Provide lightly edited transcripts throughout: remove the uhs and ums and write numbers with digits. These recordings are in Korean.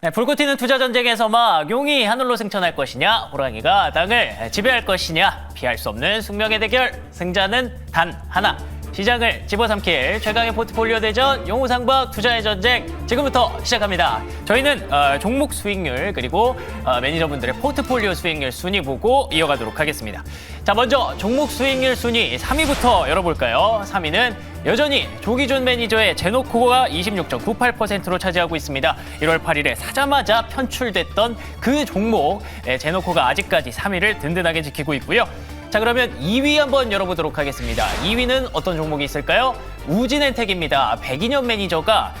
네, 불꽃 튀는 투자 전쟁에서 막 용이 하늘로 승천할 것이냐, 호랑이가 땅을 지배할 것이냐, 피할 수 없는 숙명의 대결, 승자는 단 하나. 시장을 집어삼킬 최강의 포트폴리오 대전 용우상박 투자의 전쟁 지금부터 시작합니다. 저희는 종목 수익률 그리고 매니저분들의 포트폴리오 수익률 순위 보고 이어가도록 하겠습니다. 자, 먼저 종목 수익률 순위 3위부터 열어볼까요? 3위는 여전히 조기준 매니저의 제노코가 26.98%로 차지하고 있습니다. 1월 8일에 사자마자 편출됐던 그 종목 제노코가 아직까지 3위를 든든하게 지키고 있고요. 자, 그러면 2위 한번 열어보도록 하겠습니다. 2위는 어떤 종목이 있을까요? 우진엔텍입니다. 백인현 매니저가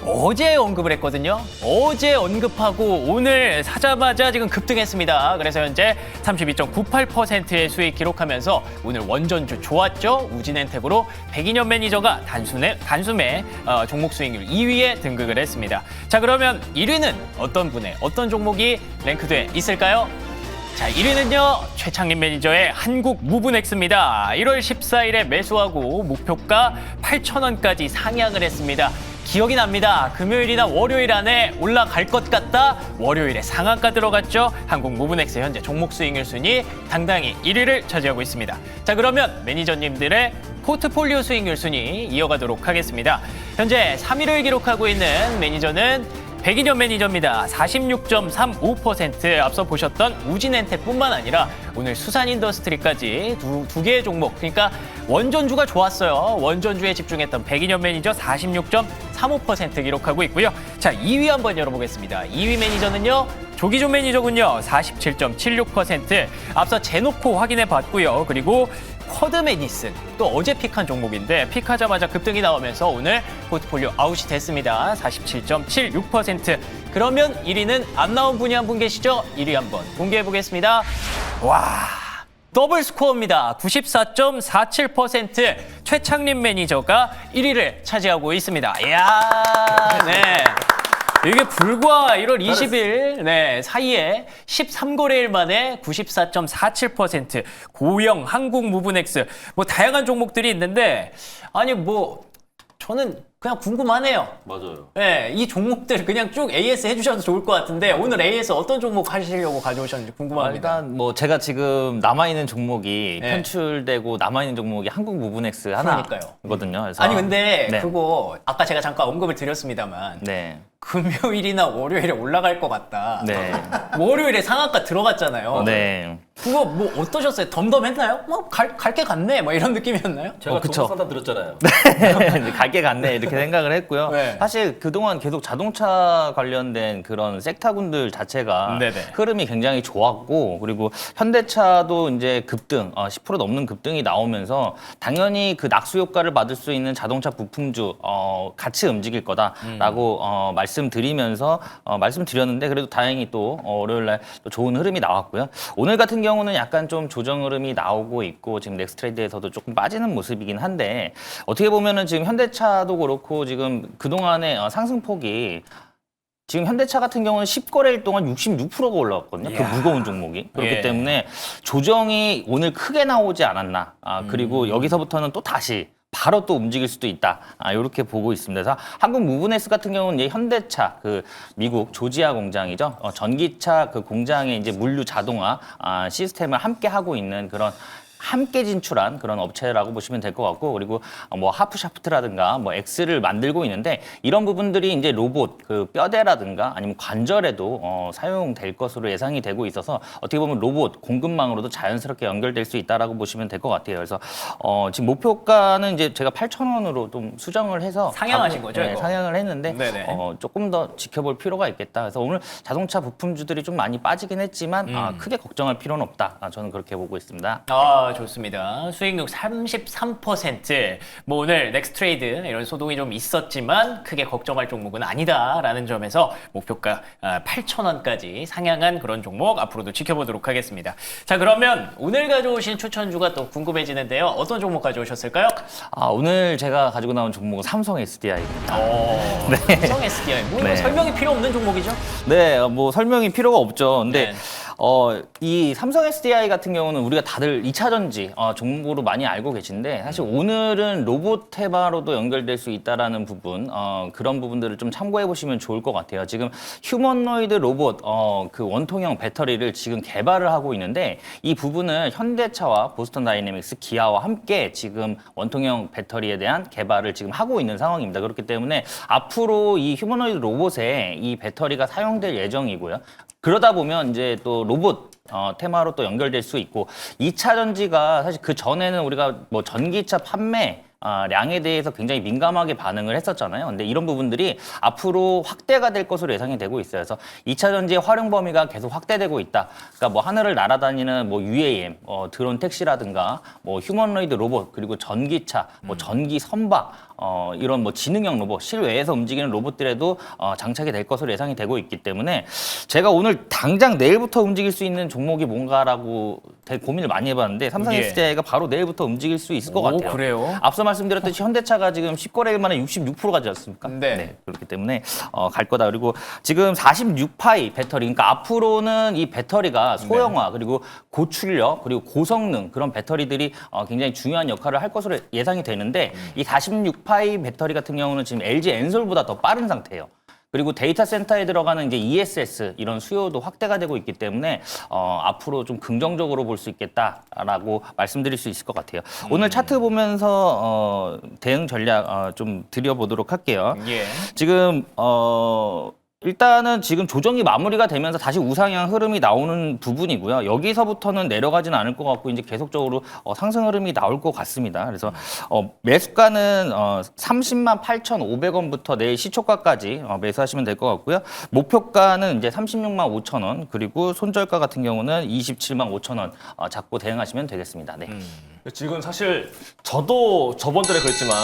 어제 언급을 했거든요. 어제 언급하고 오늘 사자마자 지금 급등했습니다. 그래서 현재 32.98%의 수익 기록하면서 오늘 원전주 좋았죠? 우진엔텍으로 백인현 매니저가 단숨에 종목 수익률 2위에 등극을 했습니다. 자, 그러면 1위는 어떤 종목이 랭크돼 있을까요? 자, 1위는요, 최창림 매니저의 한국무브넥스입니다. 1월 14일에 매수하고 목표가 8,000원까지 상향을 했습니다. 기억이 납니다. 금요일이나 월요일 안에 올라갈 것 같다. 월요일에 상한가 들어갔죠. 한국무브넥스 현재 종목 수익률 순위 당당히 1위를 차지하고 있습니다. 자, 그러면 매니저님들의 포트폴리오 수익률 순위 이어가도록 하겠습니다. 현재 3위를 기록하고 있는 매니저는 백인현 매니저입니다. 46.35%. 앞서 보셨던 우진엔텍뿐만 아니라 오늘 수산인더스트리까지 두 개의 종목, 그러니까 원전주가 좋았어요. 원전주에 집중했던 백인현 매니저 46.35% 기록하고 있고요. 자, 2위 한번 열어보겠습니다. 2위 매니저는요, 조기준 매니저군요. 47.76%. 앞서 제노코 확인해 봤고요. 그리고 쿼드메디슨, 또 어제 픽한 종목인데 픽하자마자 급등이 나오면서 오늘 포트폴리오 아웃이 됐습니다. 47.76%. 그러면 1위는 안 나온 분이 한 분 계시죠? 1위 한번 공개해 보겠습니다. 와, 더블 스코어입니다. 94.47%. 최창림 매니저가 1위를 차지하고 있습니다. 이야, 네. 이게 불과 1월 20일 사이에 13거래일 만에 94.47%. 고영, 한국무브넥스, 뭐 다양한 종목들이 있는데, 아니 뭐 저는 그냥 궁금하네요. 맞아요. 네, 이 종목들 그냥 쭉 AS 해주셔도 좋을 것 같은데 오늘 AS 어떤 종목 하시려고 가져오셨는지 궁금합니다. 일단 뭐 제가 지금 남아있는 종목이 네. 편출되고 남아있는 종목이 한국무브넥스 그러니까요. 하나거든요. 그래서 아니 근데 네. 그거 아까 제가 잠깐 언급을 드렸습니다만 네. 금요일이나 월요일에 올라갈 것 같다. 네. 월요일에 상한가 들어갔잖아요. 네. 그거 뭐 어떠셨어요? 덤덤했나요? 뭐 갈 게 같네. 뭐 이런 느낌이었나요? 제가 그쵸. 종목 상담 들었잖아요. 갈 게 같네 이렇게 생각을 했고요. 네. 사실 그동안 계속 자동차 관련된 그런 섹터군들 자체가 네네. 흐름이 굉장히 좋았고, 그리고 현대차도 이제 급등, 10% 넘는 급등이 나오면서 당연히 그 낙수 효과를 받을 수 있는 자동차 부품주 같이 움직일 거다라고 말씀드리는데 그래도 다행히 또 월요일 날 또 좋은 흐름이 나왔고요. 오늘 같은 경우는 약간 좀 조정 흐름이 나오고 있고 지금 넥스트레이드에서도 조금 빠지는 모습이긴 한데, 어떻게 보면은 지금 현대차도 그렇고 지금 그동안의 상승폭이, 지금 현대차 같은 경우는 10거래일 동안 66%가 올라왔거든요. 그 무거운 종목이. 그렇기 예. 때문에 조정이 오늘 크게 나오지 않았나. 그리고 여기서부터는 또 다시 바로 또 움직일 수도 있다. 이렇게 보고 있습니다. 그래서 한국무브넥스 같은 경우는 이제 현대차, 그 미국 조지아 공장이죠. 전기차 그 공장의 이제 물류 자동화 시스템을 함께 하고 있는 그런, 함께 진출한 그런 업체라고 보시면 될 것 같고, 그리고 뭐 하프샤프트라든가 뭐 X를 만들고 있는데, 이런 부분들이 이제 로봇 그 뼈대라든가 아니면 관절에도 사용될 것으로 예상이 되고 있어서 어떻게 보면 로봇 공급망으로도 자연스럽게 연결될 수 있다라고 보시면 될 것 같아요. 그래서 지금 목표가는 이제 제가 8,000원으로 좀 수정을 해서 상향하신 거죠, 이거? 상향을 했는데 네네. 조금 더 지켜볼 필요가 있겠다. 그래서 오늘 자동차 부품주들이 좀 많이 빠지긴 했지만 크게 걱정할 필요는 없다. 저는 그렇게 보고 있습니다. 좋습니다. 수익률 33%. 뭐 오늘 넥스트레이드 이런 소동이 좀 있었지만 크게 걱정할 종목은 아니다라는 점에서 목표가 8,000원까지 상향한 그런 종목 앞으로도 지켜보도록 하겠습니다. 자, 그러면 오늘 가져오신 추천주가 또 궁금해지는데요. 어떤 종목 가져오셨을까요? 오늘 제가 가지고 나온 종목은 삼성 SDI입니다. 삼성 SDI. 뭐 네. 설명이 필요 없는 종목이죠? 네, 뭐 설명이 필요가 없죠. 근데 네. 이 삼성 SDI 같은 경우는 우리가 다들 2차 전지 종목으로 많이 알고 계신데 사실 오늘은 로봇 테마로도 연결될 수 있다라는 부분, 그런 부분들을 좀 참고해 보시면 좋을 것 같아요. 지금 휴머노이드 로봇 그 원통형 배터리를 지금 개발을 하고 있는데 이 부분을 현대차와 보스턴 다이내믹스, 기아와 함께 지금 원통형 배터리에 대한 개발을 지금 하고 있는 상황입니다. 그렇기 때문에 앞으로 이 휴머노이드 로봇에 이 배터리가 사용될 예정이고요. 그러다 보면 이제 또 로봇 테마로 또 연결될 수 있고 2차 전지가 사실 그 전에는 우리가 뭐 전기차 판매 량에 대해서 굉장히 민감하게 반응을 했었잖아요. 근데 이런 부분들이 앞으로 확대가 될 것으로 예상이 되고 있어요. 그래서 2차 전지의 활용 범위가 계속 확대되고 있다. 그러니까 뭐 하늘을 날아다니는 뭐 UAM, 드론 택시라든가 뭐 휴머노이드 로봇, 그리고 전기차, 뭐 전기 선박, 이런 뭐 지능형 로봇, 실외에서 움직이는 로봇들에도 장착이 될 것으로 예상이 되고 있기 때문에 제가 오늘 당장 내일부터 움직일 수 있는 종목이 뭔가라고 되게 고민을 많이 해봤는데 삼성 SDI가 바로 내일부터 움직일 수 있을 것 같아요. 그래요? 앞서 말씀드렸듯이 현대차가 지금 10거래일 만에 66% 가지 않습니까? 네. 그렇기 때문에 갈 거다. 그리고 지금 46파이 배터리, 그러니까 앞으로는 이 배터리가 소형화, 그리고 고출력, 그리고 고성능 그런 배터리들이 굉장히 중요한 역할을 할 것으로 예상이 되는데 이 46파이 배터리 같은 경우는 지금 LG 엔솔보다 더 빠른 상태예요. 그리고 데이터 센터에 들어가는 이제 ESS 이런 수요도 확대가 되고 있기 때문에 앞으로 좀 긍정적으로 볼 수 있겠다라고 말씀드릴 수 있을 것 같아요. 오늘 차트 보면서 대응 전략 좀 드려보도록 할게요. 예. 지금 일단은 지금 조정이 마무리가 되면서 다시 우상향 흐름이 나오는 부분이고요. 여기서부터는 내려가지는 않을 것 같고 이제 계속적으로 상승 흐름이 나올 것 같습니다. 그래서 매수가는 30만 8,500원부터 내일 시초가까지 매수하시면 될 것 같고요. 목표가는 이제 36만 5천 원, 그리고 손절가 같은 경우는 27만 5천 원 잡고 대응하시면 되겠습니다. 네. 지금 사실 저도 저번 달에 그랬지만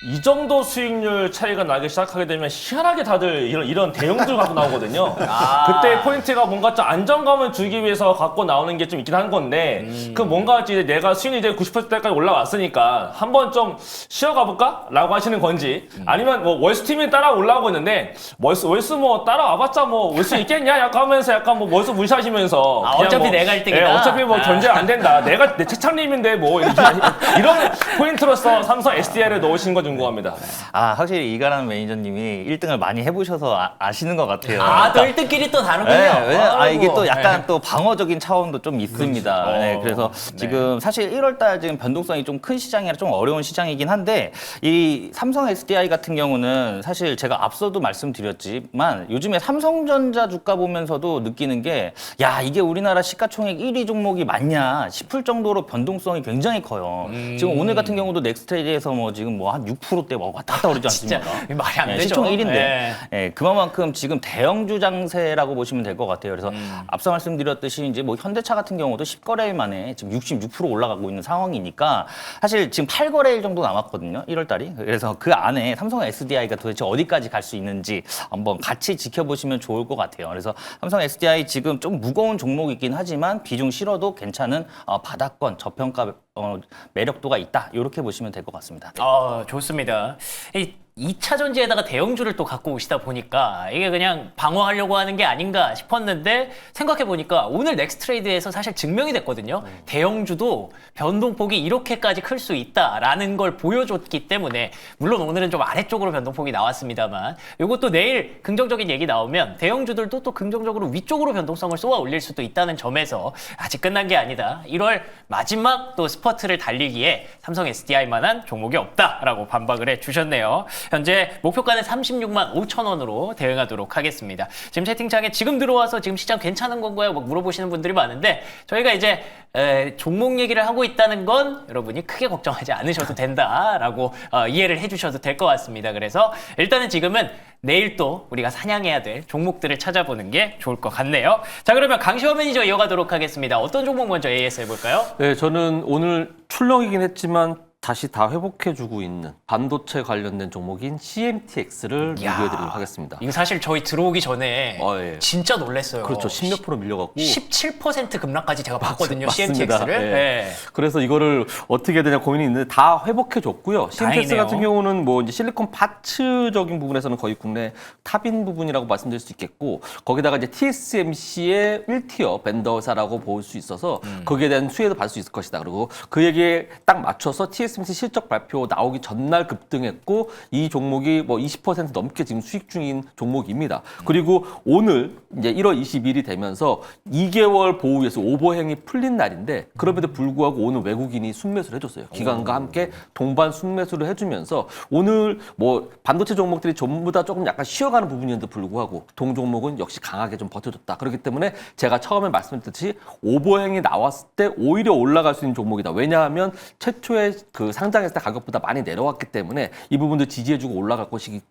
이 정도 수익률 차이가 나기 시작하게 되면 희한하게 다들 이런 대형주를 갖고 나오거든요. 그때 포인트가 뭔가 좀 안정감을 주기 위해서 갖고 나오는 게 좀 있긴 한 건데 그 뭔가 이제 내가 수익률이 이제 90%대까지 올라왔으니까 한번 좀 쉬어가 볼까? 라고 하시는 건지 아니면 뭐 월수팀이 따라 올라오고 있는데 월수 뭐 따라와봤자 뭐 올 수 있겠냐? 약간 하면서 약간 뭐 월수 무시하시면서 어차피 뭐, 내가 1등이다. 예, 어차피 뭐 견제 안 된다. 내가 내 최창림인데 뭐 이런 포인트로서 삼성 SDI를 넣으신 건 궁금합니다. 확실히 이가람 매니저님이 1등을 많이 해보셔서 아시는 것 같아요. 또 1등끼리 또 다르군요. 네, 왜냐면 이게 아이고. 또 약간 또 방어적인 차원도 좀 있습니다. 그렇죠. 네, 그래서 지금 사실 1월달 지금 변동성이 좀 큰 시장이라 좀 어려운 시장이긴 한데 이 삼성 SDI 같은 경우는 사실 제가 앞서도 말씀드렸지만 요즘에 삼성전자 주가 보면서도 느끼는 게 야, 이게 우리나라 시가총액 1위 종목이 맞냐 싶을 정도로 변동성이 굉장히 커요. 지금 오늘 같은 경우도 넥스트레이드에서 뭐 지금 뭐 한 6%대 뭐 왔다 갔다 그러지 진짜 않습니까? 말이 안 되죠. 시총 1인데 네. 그만큼 지금 대형주 장세라고 보시면 될 것 같아요. 그래서 앞서 말씀드렸듯이 이제 뭐 현대차 같은 경우도 10거래일 만에 지금 66% 올라가고 있는 상황이니까 사실 지금 8거래일 정도 남았거든요. 1월 달이. 그래서 그 안에 삼성 SDI가 도대체 어디까지 갈 수 있는지 한번 같이 지켜보시면 좋을 것 같아요. 그래서 삼성 SDI 지금 좀 무거운 종목이긴 하지만 비중 실어도 괜찮은 바닥권 저평가 매력도가 있다. 이렇게 보시면 될 것 같습니다. 네. 좋습니다. 이 2차 전지에다가 대형주를 또 갖고 오시다 보니까 이게 그냥 방어하려고 하는 게 아닌가 싶었는데 생각해보니까 오늘 넥스트레이드에서 사실 증명이 됐거든요. 대형주도 변동폭이 이렇게까지 클 수 있다라는 걸 보여줬기 때문에 물론 오늘은 좀 아래쪽으로 변동폭이 나왔습니다만 이것도 내일 긍정적인 얘기 나오면 대형주들도 또 긍정적으로 위쪽으로 변동성을 쏘아 올릴 수도 있다는 점에서 아직 끝난 게 아니다. 1월 마지막 또 스퍼트를 달리기에 삼성 SDI만한 종목이 없다라고 반박을 해주셨네요. 현재 목표가는 36만 5천 원으로 대응하도록 하겠습니다. 지금 채팅창에 지금 들어와서 지금 시장 괜찮은 건가요? 뭐 물어보시는 분들이 많은데 저희가 이제 종목 얘기를 하고 있다는 건 여러분이 크게 걱정하지 않으셔도 된다라고 이해를 해주셔도 될 것 같습니다. 그래서 일단은 지금은 내일 또 우리가 사냥해야 될 종목들을 찾아보는 게 좋을 것 같네요. 자, 그러면 강시호 매니저 이어가도록 하겠습니다. 어떤 종목 먼저 AS 해볼까요? 네, 저는 오늘 출렁이긴 했지만 다시 다 회복해주고 있는 반도체 관련된 종목인 CMTX를 야. 리뷰해드리도록 하겠습니다. 이거 사실 저희 들어오기 전에 예. 진짜 놀랐어요. 그렇죠. 10몇 프로 밀려갖고 17% 급락까지 제가 봤거든요. 맞습니다. CMTX를. 예. 네. 그래서 이거를 어떻게 해야 되냐 고민이 있는데 다 회복해줬고요. CMTX 다행이네요. 같은 경우는 뭐 이제 실리콘 파츠적인 부분에서는 거의 국내 탑인 부분이라고 말씀드릴 수 있겠고 거기다가 이제 TSMC의 1티어 벤더사라고 볼 수 있어서 거기에 대한 수혜도 받을 수 있을 것이다. 그리고 그 얘기에 딱 맞춰서 TSMC 실적 발표 나오기 전날 급등했고 이 종목이 뭐 20% 넘게 지금 수익 중인 종목입니다. 그리고 오늘 이제 1월 20일이 되면서 2개월 보유에서 오버행이 풀린 날인데 그럼에도 불구하고 오늘 외국인이 순매수를 해줬어요. 기관과 함께 동반 순매수를 해주면서 오늘 뭐 반도체 종목들이 전부 다 조금 약간 쉬어가는 부분이었는데 불구하고 동 종목은 역시 강하게 좀 버텨줬다. 그렇기 때문에 제가 처음에 말씀드렸듯이 오버행이 나왔을 때 오히려 올라갈 수 있는 종목이다. 왜냐하면 최초에 그 상장했을 때 가격보다 많이 내려왔기 때문에 이 부분도 지지해주고 올라갈 것이기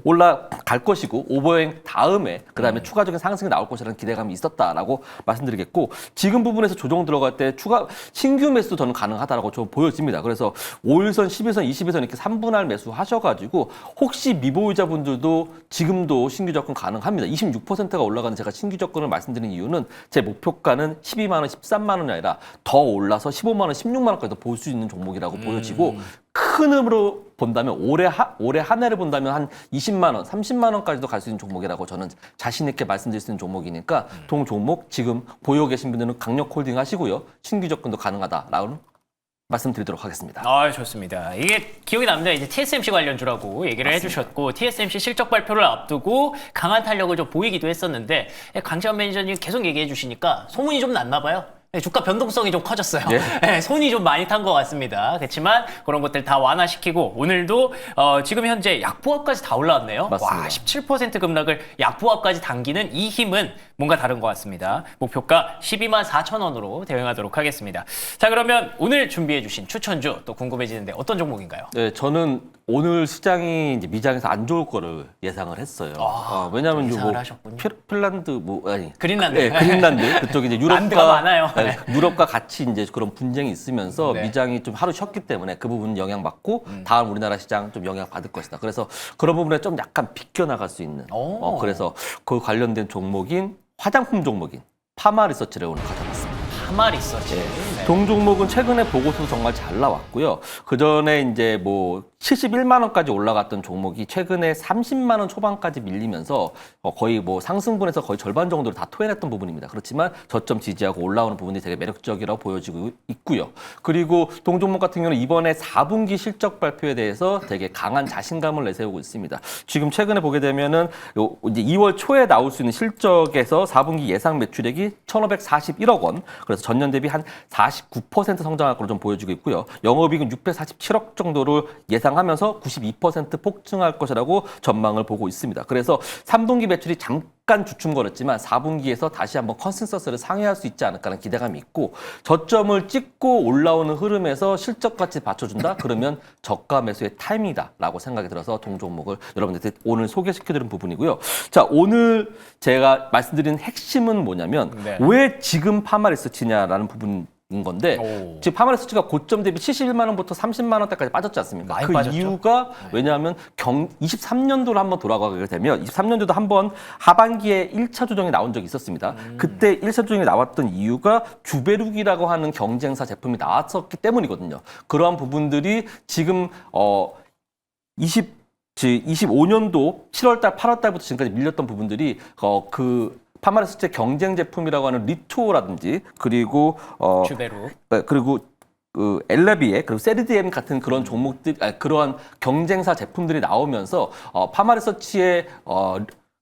올라갈 것이고 오버행 다음에 그다음에 추가적인 상승이 나올 것이라는 기대감이 있었다라고 말씀드리겠고 지금 부분에서 조정 들어갈 때 추가 신규 매수도 저는 가능하다라고 좀 보여집니다. 그래서 5일선, 10일선, 20일선 이렇게 3분할 매수 하셔가지고 혹시 미보유자분들도 지금도 신규 접근 가능합니다. 26%가 올라가는 제가 신규 접근을 말씀드린 이유는 제 목표가는 12만 원, 13만 원이 아니라 더 올라서 15만 원, 16만 원까지도 볼 수 있는 종목이라고 보여지고 큰 흐름으로 본다면 올해 한 해를 본다면 한 20만 원, 30만 원까지도 갈 수 있는 종목이라고 저는 자신 있게 말씀드릴 수 있는 종목이니까 동 종목 지금 보유 계신 분들은 강력 홀딩 하시고요. 신규 접근도 가능하다라고 말씀드리도록 하겠습니다. 아, 좋습니다. 이게 기억이 납니다. 이제 TSMC 관련주라고 얘기를 해주셨고 TSMC 실적 발표를 앞두고 강한 탄력을 좀 보이기도 했었는데 강지원 매니저님 계속 얘기해 주시니까 소문이 좀 났나 봐요. 네, 주가 변동성이 좀 커졌어요. 예? 네, 손이 좀 많이 탄 것 같습니다. 그렇지만 그런 것들 다 완화시키고 오늘도 지금 현재 약보합까지 다 올라왔네요. 맞습니다. 와, 17% 급락을 약보합까지 당기는 이 힘은 뭔가 다른 것 같습니다. 목표가 12만 4천 원으로 대응하도록 하겠습니다. 자, 그러면 오늘 준비해 주신 추천주 또 궁금해지는데 어떤 종목인가요? 네, 저는 오늘 시장이 이제 미장에서 안 좋을 거를 예상을 했어요. 왜냐하면 예상을 뭐 하셨군요. 핀란드 그린란드. 네, 그린란드 그쪽이 이제 란드가 많아요. 네, 유럽과 같이 이제 그런 분쟁이 있으면서 네. 미장이 좀 하루 쉬었기 때문에 그 부분 영향 받고 다음 우리나라 시장 좀 영향 받을 것이다. 그래서 그런 부분에 좀 약간 비껴 나갈 수 있는. 오. 그래서 그 관련된 종목인 화장품 종목인 파마 리서치를 오늘 가져왔습니다. 하말 있었지. 네. 동 종목은 최근에 보고서도 정말 잘 나왔고요. 그 전에 이제 뭐 71만 원까지 올라갔던 종목이 최근에 30만 원 초반까지 밀리면서 거의 뭐 상승분에서 거의 절반 정도를 다 토해냈던 부분입니다. 그렇지만 저점 지지하고 올라오는 부분이 되게 매력적이라고 보여지고 있고요. 그리고 동 종목 같은 경우는 이번에 4분기 실적 발표에 대해서 되게 강한 자신감을 내세우고 있습니다. 지금 최근에 보게 되면은 이제 2월 초에 나올 수 있는 실적에서 4분기 예상 매출액이 1,541억 원. 그래서 전년 대비 한 49% 성장할 것으로 좀 보여지고 있고요. 영업이익은 647억 정도를 예상하면서 92% 폭증할 것이라고 전망을 보고 있습니다. 그래서 3분기 매출이 잠깐 주춤거렸지만 4분기에서 다시 한번 컨센서스를 상회할 수 있지 않을까라는 기대감이 있고 저점을 찍고 올라오는 흐름에서 실적같이 받쳐준다? 그러면 저가 매수의 타이밍이다라고 생각이 들어서 동 종목을 여러분들한테 오늘 소개시켜드린 부분이고요. 자, 오늘 제가 말씀드린 핵심은 뭐냐면 네. 왜 지금 파마 리서치냐라는 부분인 건데 오. 지금 파마 리서치가 고점 대비 71만 원부터 30만 원대까지 빠졌지 않습니까? 많이 그 빠졌죠. 이유가 왜냐하면 23년도로 한번 돌아가게 되면 23년도도 한번 하반기에 1차 조정이 나온 적이 있었습니다. 그때 1차 조정이 나왔던 이유가 주베룩이라고 하는 경쟁사 제품이 나왔었기 때문이거든요. 그러한 부분들이 지금 25년도 7월달, 8월달부터 지금까지 밀렸던 부분들이 그 파마리스트의 경쟁 제품이라고 하는 리토라든지 그리고 주베루. 그리고 그 엘레비에 그리고 세르디엠 같은 그런 종목들 그러한 경쟁사 제품들이 나오면서 파마리서치의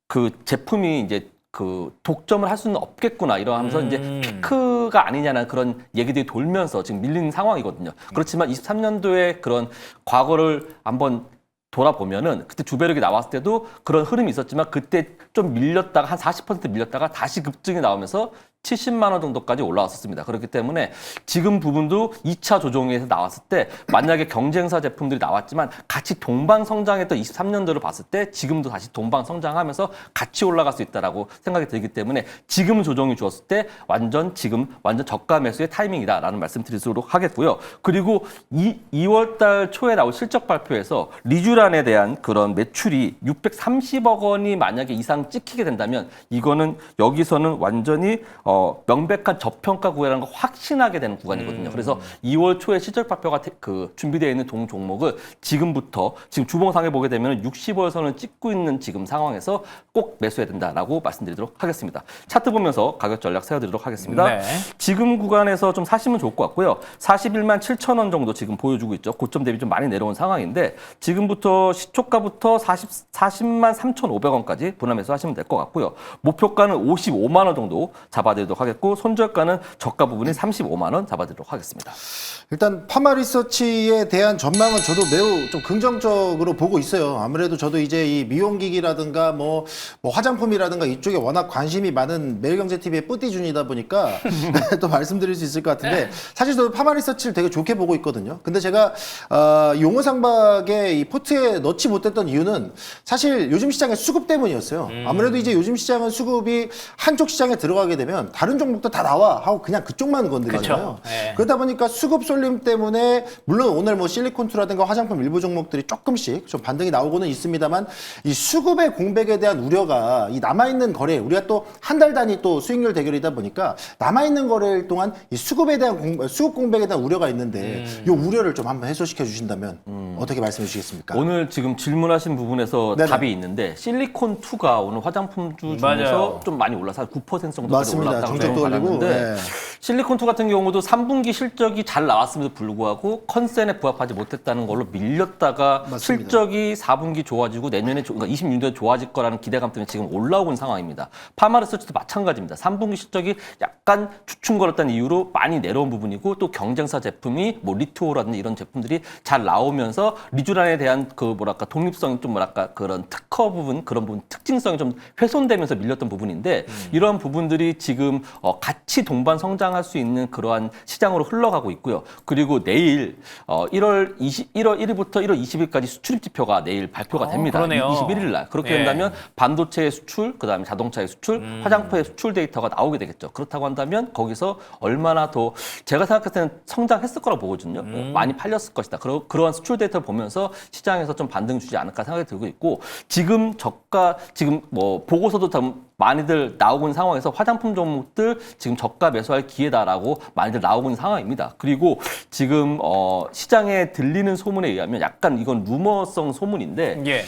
그 제품이 이제 그 독점을 할 수는 없겠구나 이러면서 이제 피크가 아니냐는 그런 얘기들이 돌면서 지금 밀린 상황이거든요. 그렇지만 23년도에 그런 과거를 한번 돌아보면은 그때 주베력이 나왔을 때도 그런 흐름이 있었지만 그때 좀 밀렸다가 한 40% 밀렸다가 다시 급증이 나오면서 70만 원 정도까지 올라왔었습니다. 그렇기 때문에 지금 부분도 2차 조정에서 나왔을 때 만약에 경쟁사 제품들이 나왔지만 같이 동방 성장했던 23년도를 봤을 때 지금도 다시 동방 성장하면서 같이 올라갈 수 있다라고 생각이 들기 때문에 지금 조정이 주었을 때 지금 완전 저가 매수의 타이밍이다라는 말씀 드리도록 하겠고요. 그리고 2월 달 초에 나올 실적 발표에서 리쥬란에 대한 그런 매출이 630억 원이 만약에 이상 찍히게 된다면 이거는 여기서는 완전히 명백한 저평가 구간이라는 걸 확신하게 되는 구간이거든요. 그래서 2월 초에 실적 발표가 준비되어 있는 종목을 지금부터 지금 주봉상에 보게 되면 60월 선을 찍고 있는 지금 상황에서 꼭 매수해야 된다라고 말씀드리도록 하겠습니다. 차트 보면서 가격 전략 세워드리도록 하겠습니다. 네. 지금 구간에서 좀 사시면 좋을 것 같고요. 41만 7천 원 정도 지금 보여주고 있죠. 고점 대비 좀 많이 내려온 상황인데 지금부터 시초가부터 40만 3,500원까지 분할 매수하시면 될 것 같고요. 목표가는 55만 원 정도 잡아드리도록 하겠고 손절가는 저가 부분이 35만 원 잡아드리도록 하겠습니다. 일단 파마리서치에 대한 전망은 저도 매우 좀 긍정적으로 보고 있어요. 아무래도 저도 이제 이 미용기기라든가 뭐 화장품이라든가 이쪽에 워낙 관심이 많은 매일경제TV의 뿌띠준이다 보니까 또 말씀드릴 수 있을 것 같은데 사실 저도 파마리서치를 되게 좋게 보고 있거든요. 근데 제가 용어상박에 이 포트에 넣지 못했던 이유는 사실 요즘 시장의 수급 때문이었어요. 아무래도 이제 요즘 시장은 수급이 한쪽 시장에 들어가게 되면 다른 종목도 다 나와 하고 그냥 그쪽만 건드리잖아요. 그쵸. 네. 그러다 보니까 수급 쏠림 때문에 물론 오늘 뭐 실리콘투라든가 화장품 일부 종목들이 조금씩 좀 반등이 나오고는 있습니다만 이 수급의 공백에 대한 우려가 이 남아있는 거래 우리가 또 한 달 단위 또 수익률 대결이다 보니까 남아있는 거래일 동안 이 수급에 대한 수급 공백에 대한 우려가 있는데 이 우려를 좀 한번 해소시켜 주신다면 어떻게 말씀해 주시겠습니까? 오늘 지금 질문하신 부분에서 네네. 답이 있는데 실리콘2가 오늘 화장품주 중에서 맞아요. 좀 많이 올라서 9% 정도까지 맞습니다. 올랐다고 정책도 올리고, 생각하는데 네. 실리콘2 같은 경우도 3분기 실적이 잘 나왔음에도 불구하고 컨센에 부합하지 못했다는 걸로 밀렸다가 맞습니다. 실적이 4분기 좋아지고 내년에 그러니까 26년도에 좋아질 거라는 기대감 때문에 지금 올라오고 있는 상황입니다. 파마리서치도 마찬가지입니다. 3분기 실적이 약간 주춤거렸다는 이유로 많이 내려온 부분이고 또 경쟁사 제품이 뭐 리투오라든지 이런 제품들이 잘 나오면서 리쥬란에 대한 그 뭐랄까 독립성이 좀 뭐랄까 그런 특허 부분 그런 부분 특징성이 좀 훼손되면서 밀렸던 부분인데 이런 부분들이 지금 같이 동반 성장할 수 있는 그러한 시장으로 흘러가고 있고요. 그리고 내일 1월 1일부터 1월 20일까지 수출입 지표가 내일 발표가 됩니다. 그러네요. 21일 날. 그렇게 예. 된다면 반도체의 수출, 그다음에 자동차의 수출, 화장품의 수출 데이터가 나오게 되겠죠. 그렇다고 한다면 거기서 얼마나 더 제가 생각했을 때는 성장했을 거라고 보거든요. 많이 팔렸을 것이다. 그러한 수출 데이터를 보면서 시장에서 좀 반등 주지 않을까 생각이 들고 있고 지금 뭐 보고서도 좀 많이들 나오고 있는 상황에서 화장품 종목들 지금 저가 매수할 기회다라고 많이들 나오고 있는 상황입니다. 그리고 지금 시장에 들리는 소문에 의하면 약간 이건 루머성 소문인데 예.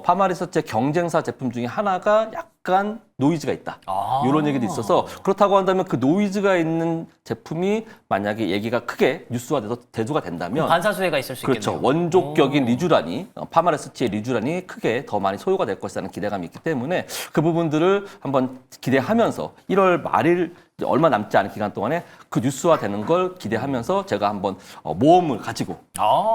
파마리서치의 경쟁사 제품 중에 하나가 약간 노이즈가 있다. 아. 이런 얘기도 있어서 그렇다고 한다면 그 노이즈가 있는 제품이 만약에 얘기가 크게 뉴스화돼서 대두가 된다면 반사수혜가 있을 수 그렇죠. 있겠네요. 원조격인 리쥬란이 파마리서치의 리쥬란이 크게 더 많이 소요가 될 것이라는 기대감이 있기 때문에 그 부분들을 한번 기대하면서 1월 말일 얼마 남지 않은 기간 동안에 그 뉴스화 되는 걸 기대하면서 제가 한번 모험을 가지고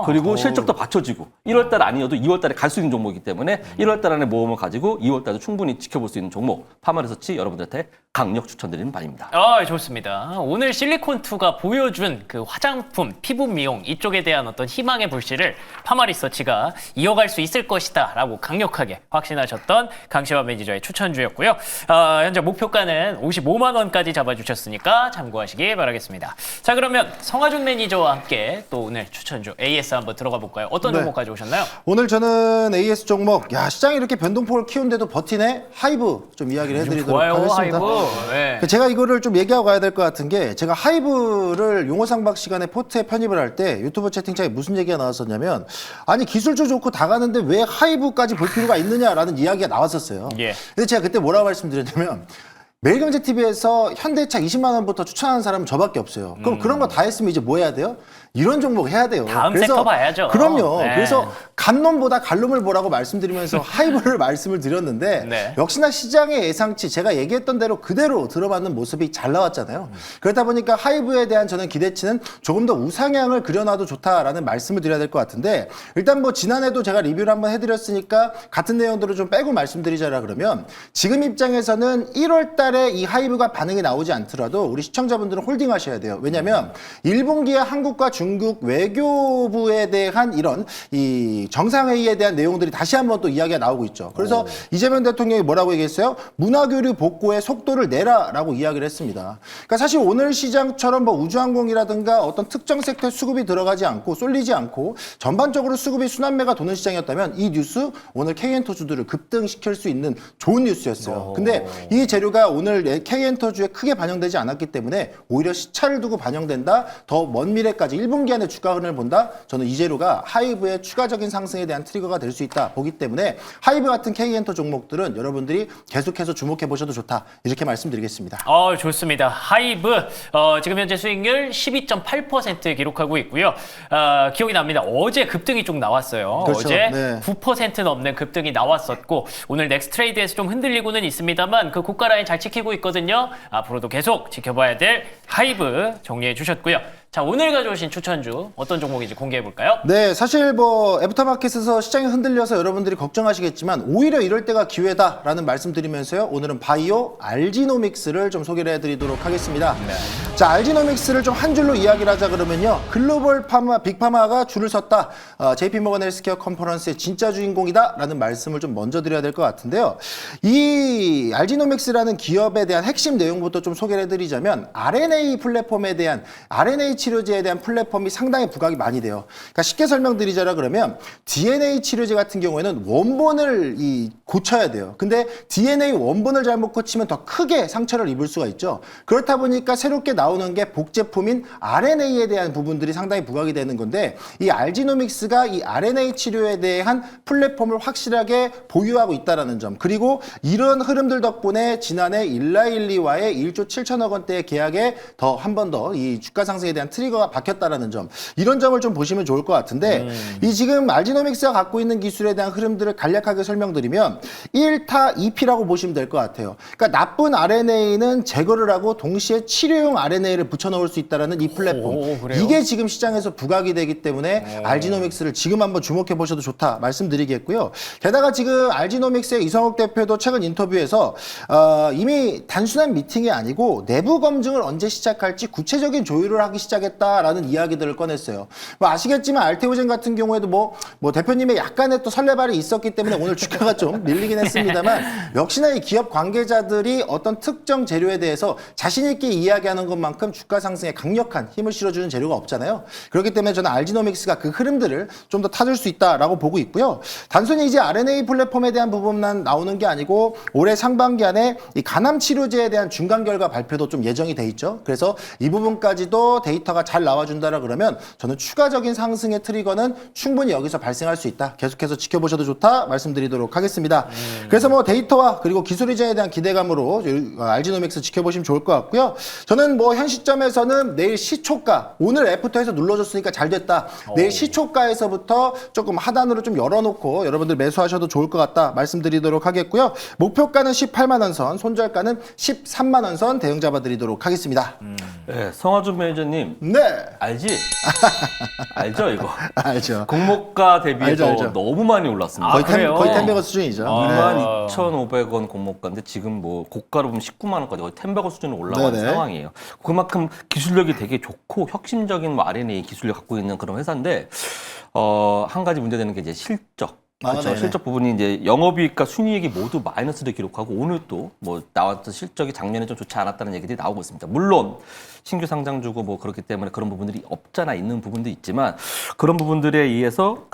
그리고 실적도 받쳐지고 1월 달 아니어도 2월 달에 갈 수 있는 종목이기 때문에 1월 달 안에 모험을 가지고 2월 달도 충분히 지켜볼 수 있는 종목 파마리서치 여러분들한테 강력 추천드리는 바입니다. 좋습니다. 오늘 실리콘2가 보여준 그 화장품, 피부 미용 이쪽에 대한 어떤 희망의 불씨를 파마리서치가 이어갈 수 있을 것이다 라고 강력하게 확신하셨던 강시환 매니저의 추천주였고요. 현재 목표가는 55만 원까지 잡아주셨으니까 참고하시기 바라겠습니다. 자, 그러면 성하준 매니저와 함께 또 오늘 추천주 AS 한번 들어가 볼까요? 어떤 네. 종목 가져오셨나요? 오늘 저는 AS 종목, 야 시장이 이렇게 변동폭을 키운데도 버티네? 하이브 좀 이야기를 해드리도록 좋아요, 하겠습니다. 하이브. 네. 제가 이거를 좀 얘기하고 가야 될 것 같은 게 제가 하이브를 용어상박 시간에 포트에 편입을 할 때 유튜브 채팅창에 무슨 얘기가 나왔었냐면 아니 기술주 좋고 다 가는데 왜 하이브까지 볼 필요가 있느냐라는 이야기가 나왔었어요. 예. 근데 제가 그때 뭐라고 말씀드렸냐면 매일경제TV에서 현대차 20만 원부터 추천하는 사람은 저밖에 없어요. 그럼 그런 거 다 했으면 이제 뭐 해야 돼요? 이런 종목 해야 돼요. 다음 섹터 봐야죠. 그럼요. 네. 그래서 간놈보다 갈놈을 보라고 말씀드리면서 하이브를 말씀을 드렸는데 네. 역시나 시장의 예상치 제가 얘기했던 대로 그대로 들어맞는 모습이 잘 나왔잖아요. 그러다 보니까 하이브에 대한 저는 기대치는 조금 더 우상향을 그려놔도 좋다라는 말씀을 드려야 될 것 같은데 일단 뭐 지난해도 제가 리뷰를 한번 해드렸으니까 같은 내용들을 좀 빼고 말씀드리자라 그러면 지금 입장에서는 1월 달 달에 이 하이브가 반응이 나오지 않더라도 우리 시청자분들은 홀딩하셔야 돼요. 왜냐하면 1분기에 한국과 중국 외교부에 대한 이런 이 정상회의에 대한 내용들이 다시 한번 또 이야기가 나오고 있죠. 그래서 이재명 대통령이 뭐라고 얘기했어요? 문화교류 복구의 속도를 내라라고 이야기를 했습니다. 그러니까 사실 오늘 시장처럼 뭐 우주항공이라든가 어떤 특정 섹터 수급이 들어가지 않고 쏠리지 않고 전반적으로 수급이 순환매가 도는 시장이었다면 이 뉴스 오늘 KN터주들을 급등시킬 수 있는 좋은 뉴스였어요. 근데 이 재료가 오늘 KN터주에 크게 반영되지 않았기 때문에 오히려 시차를 두고 반영된다. 더 먼 미래까지 1분기 안에 주가 흐름을 본다. 저는 이 재료가 하이브의 추가적인 상승에 대한 트리거가 될 수 있다 보기 때문에 하이브 같은 KN터 종목들은 여러분들이 계속해서 주목해 보셔도 좋다. 이렇게 말씀드리겠습니다. 좋습니다. 하이브 지금 현재 수익률 12.8% 기록하고 있고요. 기억이 납니다. 어제 급등이 좀 나왔어요. 그렇죠. 어제 네. 9% 넘는 급등이 나왔었고 오늘 넥스트레이드에서 좀 흔들리고는 있습니다만 그 고가 라인 잘 지키고 있거든요. 앞으로도 계속 지켜봐야 될 하이브 정리해 주셨고요. 자, 오늘 가져오신 추천주 어떤 종목인지 공개해 볼까요? 네, 사실 뭐 애프터마켓에서 시장이 흔들려서 여러분들이 걱정하시겠지만 오히려 이럴 때가 기회다라는 말씀드리면서요. 오늘은 바이오 알지노믹스를 좀 소개를 해드리도록 하겠습니다. 자, 알지노믹스를 좀 한 줄로 이야기를 하자 그러면요. 글로벌 파마, 빅파마가 줄을 섰다. JP모건 헬스케어 컨퍼런스의 진짜 주인공이다라는 말씀을 좀 먼저 드려야 될 것 같은데요. 이 알지노믹스라는 기업에 대한 핵심 내용부터 좀 소개를 해드리자면 RNA 플랫폼에 대한 RNA 치료제에 대한 플랫폼이 상당히 부각이 많이 돼요. 그러니까 쉽게 설명드리자라 그러면 DNA 치료제 같은 경우에는 원본을 고쳐야 돼요. 근데 DNA 원본을 잘못 고치면 더 크게 상처를 입을 수가 있죠. 그렇다 보니까 새롭게 나오는 게 복제품인 RNA에 대한 부분들이 상당히 부각이 되는 건데 이 알지노믹스가 이 RNA 치료에 대한 플랫폼을 확실하게 보유하고 있다는 점 그리고 이런 흐름들 덕분에 지난해 일라일리와의 1조 7천억 원대의 계약에 더 한 번 더 이 주가 상승에 대한 트리거가 박혔다라는 점 이런 점을 좀 보시면 좋을 것 같은데 이 지금 알지노믹스가 갖고 있는 기술에 대한 흐름들을 간략하게 설명드리면 1타 2P라고 보시면 될 것 같아요. 그러니까 나쁜 RNA는 제거를 하고 동시에 치료용 RNA를 붙여넣을 수 있다는 이 플랫폼 그래요? 이게 지금 시장에서 부각이 되기 때문에 알지노믹스를 지금 한번 주목해 보셔도 좋다 말씀드리겠고요. 게다가 지금 알지노믹스의 이성욱 대표도 최근 인터뷰에서 이미 단순한 미팅이 아니고 내부 검증을 언제 시작할지 구체적인 조율을 하기 시작했다라는 이야기들을 꺼냈어요. 뭐 아시겠지만 알테오젠 같은 경우에도 뭐 대표님의 약간의 또 설레발이 있었기 때문에 오늘 주가가 좀 밀리긴 했습니다만 역시나 이 기업 관계자들이 어떤 특정 재료에 대해서 자신 있게 이야기하는 것만큼 주가 상승에 강력한 힘을 실어주는 재료가 없잖아요. 그렇기 때문에 저는 알지노믹스가 그 흐름들을 좀 더 타줄 수 있다라고 보고 있고요. 단순히 이제 RNA 플랫폼에 대한 부분만 나오는 게 아니고 올해 상반기 안에 이 간암 치료제에 대한 중간 결과 발표도 좀 예정이 돼 있죠. 그래서 이 부분까지도 데이터가 잘 나와준다라 그러면 저는 추가적인 상승의 트리거는 충분히 여기서 발생할 수 있다. 계속해서 지켜보셔도 좋다 말씀드리도록 하겠습니다. 그래서 뭐 데이터와 그리고 기술 이전에 대한 기대감으로 알지노믹스 지켜보시면 좋을 것 같고요. 저는 뭐 현 시점에서는 내일 시초가 오늘 애프터에서 눌러줬으니까 잘 됐다. 내일 시초가에서부터 조금 하단으로 좀 열어놓고 여러분들 매수하셔도 좋을 것 같다 말씀드리도록 하겠고요. 목표가는 18만 원 선, 손절가는 13만 원 선 대응 잡아드리도록 하겠습니다. 네, 성화준 매니저님 네. 알지? 알죠 이거? 알죠. 공모가 대비해서 알죠. 너무 많이 올랐습니다. 거의 그래요? 거의 템베거 수준이죠. 22,500원 공모가인데 지금 뭐 고가로 보면 19만 원까지 거의 템버거 수준으로 올라가는 네네. 상황이에요. 그만큼 기술력이 되게 좋고 혁신적인 뭐 RNA 기술력 갖고 있는 그런 회사인데 한 가지 문제되는 게 이제 실적. 그렇죠. 네네. 실적 부분이 이제 영업이익과 순이익이 모두 마이너스를 기록하고 오늘 또 뭐 나왔던 실적이 작년에 좀 좋지 않았다는 얘기들이 나오고 있습니다. 물론 신규 상장주고 뭐 그렇기 때문에 그런 부분들이 없잖아 있는 부분도 있지만 그런 부분들에 의해서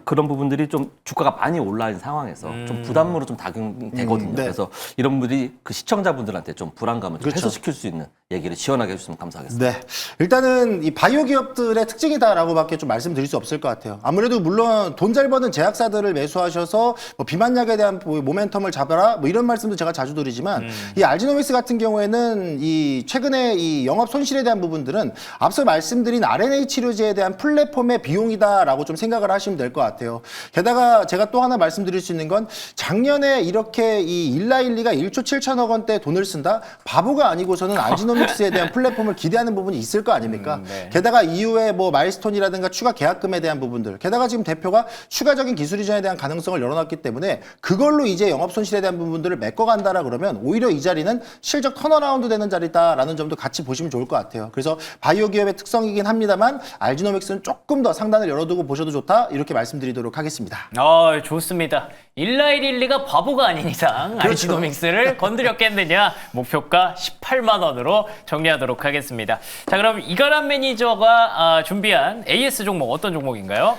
그런 부분들이 좀 주가가 많이 올라온 상황에서 좀 부담으로 좀 작용되거든요. 네. 그래서 이런 분들이 그 시청자분들한테 좀 불안감을 좀 그렇죠. 해소시킬 수 있는 얘기를 시원하게 해주시면 감사하겠습니다. 네. 일단은 이 바이오 기업들의 특징이다라고밖에 좀 말씀드릴 수 없을 것 같아요. 아무래도 물론 돈 잘 버는 제약사들을 매수하셔서 뭐 비만약에 대한 모멘텀을 잡아라 뭐 이런 말씀도 제가 자주 드리지만 이 알지노믹스 같은 경우에는 이 최근에 이 영업 손실에 대한 부분들은 앞서 말씀드린 RNA 치료제에 대한 플랫폼의 비용이다라고 좀 생각을 하시면 될 것 같아요. 게다가 제가 또 하나 말씀드릴 수 있는 건 작년에 이렇게 이 일라일리가 1조 7천억 원대 돈을 쓴다? 바보가 아니고서는 알지노믹스에 대한 플랫폼을 기대하는 부분이 있을 거 아닙니까? 네. 게다가 이후에 뭐 마일스톤이라든가 추가 계약금에 대한 부분들 게다가 지금 대표가 추가적인 기술 이전에 대한 대한 가능성을 열어놨기 때문에 그걸로 이제 영업 손실에 대한 부분들을 메꿔간다라 그러면 오히려 이 자리는 실적 턴어라운드 되는 자리다라는 점도 같이 보시면 좋을 것 같아요. 그래서 바이오 기업의 특성이긴 합니다만 알지노믹스는 조금 더 상단을 열어두고 보셔도 좋다 이렇게 말씀드리도록 하겠습니다. 좋습니다. 1라일릴리가 바보가 아닌 이상 알지노믹스를 건드렸겠느냐. 목표가 18만 원으로 정리하도록 하겠습니다. 자, 그럼 이가람 매니저가 준비한 AS 종목 어떤 종목인가요?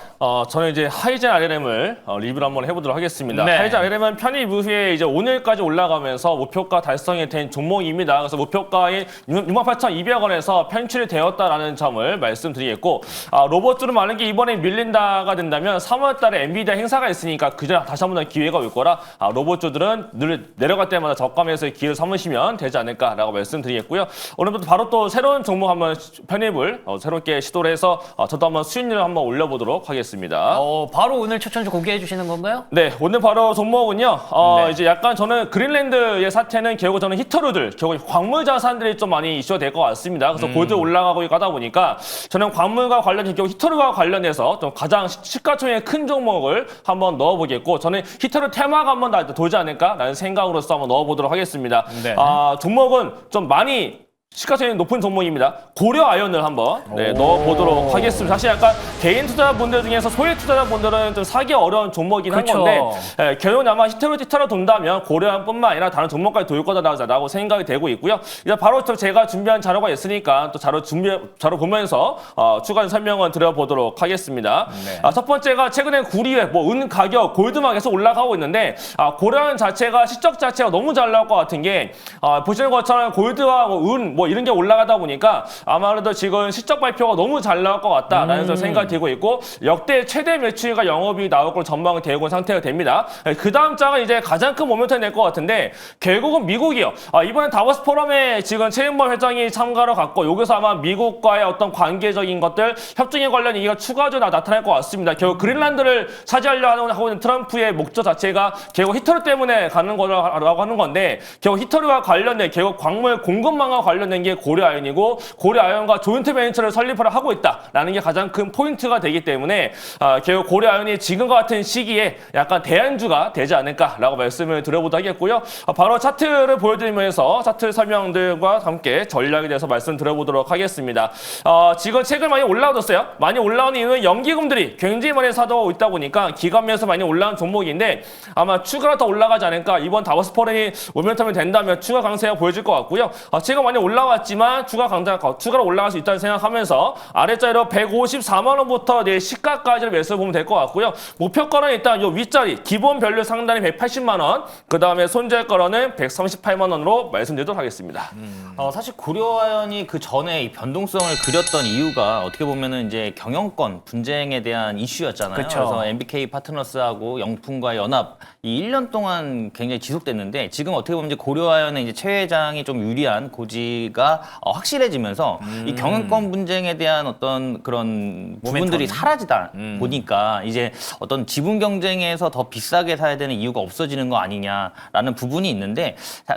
저는 이제 하이젠 RLM을 리뷰를 한번 해보도록 하겠습니다. 네. 하이젠 RLM은 편입 이후에 이제 오늘까지 올라가면서 목표가 달성이 된 종목입니다. 그래서 목표가인 68,200원에서 편출이 되었다라는 점을 말씀드리겠고, 로봇주로 많은 게 이번에 밀린다가 된다면 3월달에 엔비디아 행사가 있으니까 그전에 다시 한번 기회가 올 거라 로봇주들은 늘 내려갈 때마다 저가에서 기회를 삼으시면 되지 않을까라고 말씀드리겠고요. 오늘부터 바로 또 새로운 종목 한번 편입을 새롭게 시도를 해서 저도 한번 수익률을 한번 올려보도록 하겠습니다. 바로 오늘 추천주 공개해 주시는 건가요? 네, 오늘 바로 종목은요. 네. 이제 약간 저는 그린랜드의 사태는 결국 저는 히터루들, 결국 광물 자산들이 좀 많이 이슈가 될 것 같습니다. 그래서 골드 올라가고 하다 보니까 저는 광물과 관련, 결국 히터루와 관련해서 좀 가장 시가총액 큰 종목을 한번 넣어보겠고, 저는 히터루 테마가 한번 돌지 않을까라는 생각으로서 한번 넣어보도록 하겠습니다. 네. 종목은 좀 많이 시가총액 높은 종목입니다. 고려 아연을 한번 넣어보도록 하겠습니다. 사실 약간 개인 투자자분들 중에서 소액 투자자분들은 좀 사기 어려운 종목이긴 한 그쵸. 건데 결국 아마 히터로 돈다면 고려아연뿐만 아니라 다른 종목까지 돌 거다라고 생각이 되고 있고요. 이제 바로 제가 준비한 자료가 있으니까 또 자료 보면서 추가적인 설명을 드려보도록 하겠습니다. 네. 첫 번째가 최근에 구리에 은 가격, 골드만 계속 올라가고 있는데 고려아연 자체가 실적 자체가 너무 잘 나올 것 같은 게 보시는 것처럼 골드와 은 이런 게 올라가다 보니까 아마도 지금 실적 발표가 너무 잘 나올 것 같다라는 생각이 들고 있고 역대 최대 매출과 영업이 나올 걸 전망이 되고 있는 상태가 됩니다. 그 다음 장은 이제 가장 큰 모멘텀이 될 것 같은데 결국은 미국이요. 이번에 다보스 포럼에 지금 최윤범 회장이 참가를 갔고 여기서 아마 미국과의 어떤 관계적인 것들 협정에 관련 얘기가 추가적으로 나타날 것 같습니다. 결국 그린란드를 차지하려고 하고 있는 트럼프의 목적 자체가 결국 히터루 때문에 가는 거라고 하는 건데 결국 히터루와 관련된 결국 광물 공급망과 관련된 게 고려아연이고 고려아연과 조인트 벤처를 설립을 하고 있다라는 게 가장 큰 포인트가 되기 때문에 결국 고려아연이 지금과 같은 시기에 약간 대안주가 되지 않을까라고 말씀을 드려보도록 하겠고요. 바로 차트를 보여드리면서 차트 설명들과 함께 전략에 대해서 말씀드려보도록 하겠습니다. 지금 최근 많이 올라왔어요. 많이 올라오는 이유는 연기금들이 굉장히 많이 사도 있다 보니까 기관면에서 많이 올라온 종목인데 아마 추가로 더 올라가지 않을까. 이번 다보스 포럼이 모멘텀이 된다면 추가 강세가 보여질 것 같고요. 지금 많이 올라왔지만 추가로 올라갈 수 있다는 생각하면서 아래자리로 154만 원부터 내 시가까지를 매수해 보면 될 것 같고요. 목표가는 일단 이 윗자리 기본 밸류 상단이 180만 원, 그 다음에 손절가는 138만 원으로 말씀드리도록 하겠습니다. 사실 고려아연이 그 전에 이 변동성을 그렸던 이유가 어떻게 보면은 이제 경영권 분쟁에 대한 이슈였잖아요. 그쵸. 그래서 MBK 파트너스하고 영풍과 연합 이 1년 동안 굉장히 지속됐는데 지금 어떻게 보면 이제 고려아연의 이제 최 회장이 좀 유리한 고지가 확실해지면서 이 경영권 분쟁에 대한 어떤 그런 부분들이 사라지다 보니까 이제 어떤 지분 경쟁에서 더 비싸게 사야 되는 이유가 없어지는 거 아니냐라는 부분이 있는데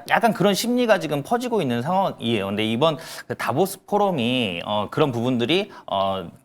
약간 그런 심리가 지금 퍼지고 있는 상황이에요. 근데 이번 그 다보스 포럼이 그런 부분들이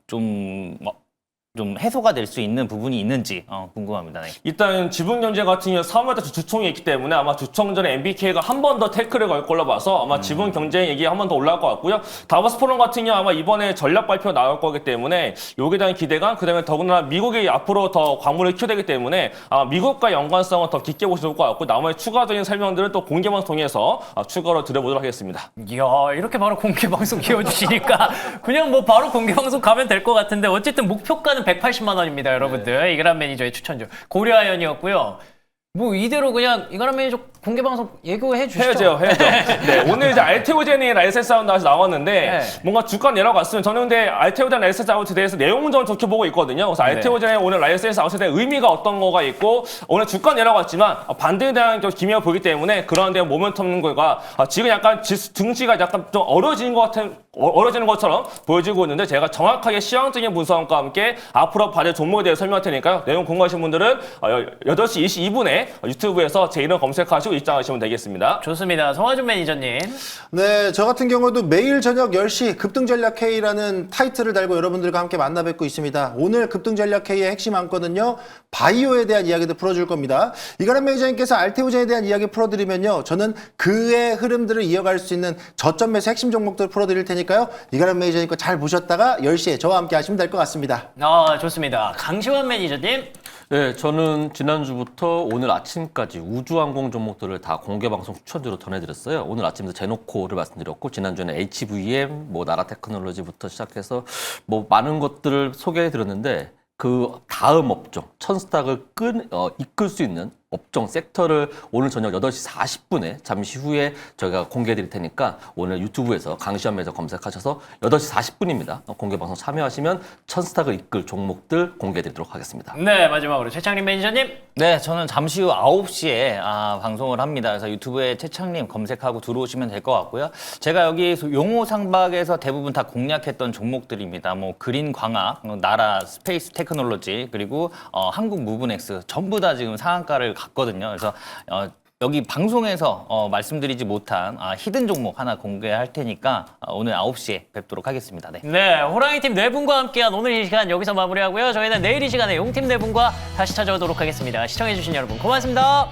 좀 해소가 될 수 있는 부분이 있는지 궁금합니다. 네. 일단 지분 경쟁 같은 경우 3월달 주총이 있기 때문에 아마 주총 전에 MBK가 한 번 더 태클을 걸 걸로 봐서 아마 지분 경쟁 얘기 한 번 더 올라갈 것 같고요. 다보스 포럼 같은 경우 아마 이번에 전략 발표 나올 거기 때문에 여기에 대한 기대감, 그다음에 더군다나 미국이 앞으로 더 광물을 키워되기 때문에 미국과 연관성을 더 깊게 보시면 좋을 것 같고 나머지 추가적인 설명들은 또 공개방송 통해서 추가로 드려보도록 하겠습니다. 이야, 이렇게 바로 공개 방송 키워주시니까 그냥 뭐 바로 공개 방송 가면 될 것 같은데 어쨌든 목표가는 180만 원입니다, 여러분들. 이가람 매니저의 추천주 고려아연이었고요. 뭐 이대로 그냥 이가람 매니저 공개 방송 예고해 주시죠. 해야죠. 네, 오늘 이제 알테오젠이 라이센스 사운드 다시 나왔는데 네. 뭔가 주가 내려갔으면 저는 근데 알테오젠 라이센스 아웃에 대해서 내용은 좀 좋게 보고 있거든요. 그래서 알테오젠의 오늘 라이센스 아웃에 대한 의미가 어떤 거가 있고 오늘 주가 내려갔지만 반등에 대한 기미가 보이기 때문에 그런 데 모멘텀 거가 지금 약간 등치가 약간 좀 얼어지는 것처럼 보여지고 있는데 제가 정확하게 시황적인 분석과 함께 앞으로 받을 종목에 대해 설명할 테니까요. 내용 궁금하신 분들은 8시 22분에 유튜브에서 제 이름 검색하시고 하시고 입장하시면 되겠습니다. 좋습니다. 송하준 매니저님. 네, 저 같은 경우도 매일 저녁 10시 급등전략회의라는 타이틀을 달고 여러분들과 함께 만나 뵙고 있습니다. 오늘 급등전략회의의 핵심 안건은요, 바이오에 대한 이야기도 풀어줄 겁니다. 이가람 매니저님께서 알테오젠에 대한 이야기 풀어드리면요, 저는 그의 흐름들을 이어갈 수 있는 저점 매수 핵심 종목들을 풀어드릴 테니까요, 이가람 매니저님 거 잘 보셨다가 10시에 저와 함께 하시면 될 것 같습니다. 좋습니다. 강시원 매니저님. 네, 저는 지난주부터 오늘 아침까지 우주항공 종목들을 다 공개방송 추천주로 전해드렸어요. 오늘 아침에도 제노코를 말씀드렸고, 지난주에는 HVM, 나라테크놀로지부터 시작해서 많은 것들을 소개해드렸는데, 그 다음 업종, 천스탁을 이끌 수 있는 업종 섹터를 오늘 저녁 8시 40분에 잠시 후에 저희가 공개해 드릴 테니까 오늘 유튜브에서 강시원 매니저 검색하셔서 8시 40분입니다. 공개 방송 참여하시면 천스탁을 이끌 종목들 공개해 드리도록 하겠습니다. 네, 마지막으로 최창림 매니저님. 네, 저는 잠시 후 9시에 방송을 합니다. 그래서 유튜브에 최창림 검색하고 들어오시면 될 것 같고요. 제가 여기 용호상박에서 대부분 다 공략했던 종목들입니다. 그린 광학, 나라 스페이스 테크놀로지, 그리고 한국 무브넥스 전부 다 지금 상한가를 갔거든요. 그래서 여기 방송에서 말씀드리지 못한 히든 종목 하나 공개할 테니까 오늘 9시에 뵙도록 하겠습니다. 네. 네, 호랑이팀 네 분과 함께한 오늘 이 시간 여기서 마무리하고요. 저희는 내일 이 시간에 용팀 네 분과 다시 찾아오도록 하겠습니다. 시청해주신 여러분 고맙습니다.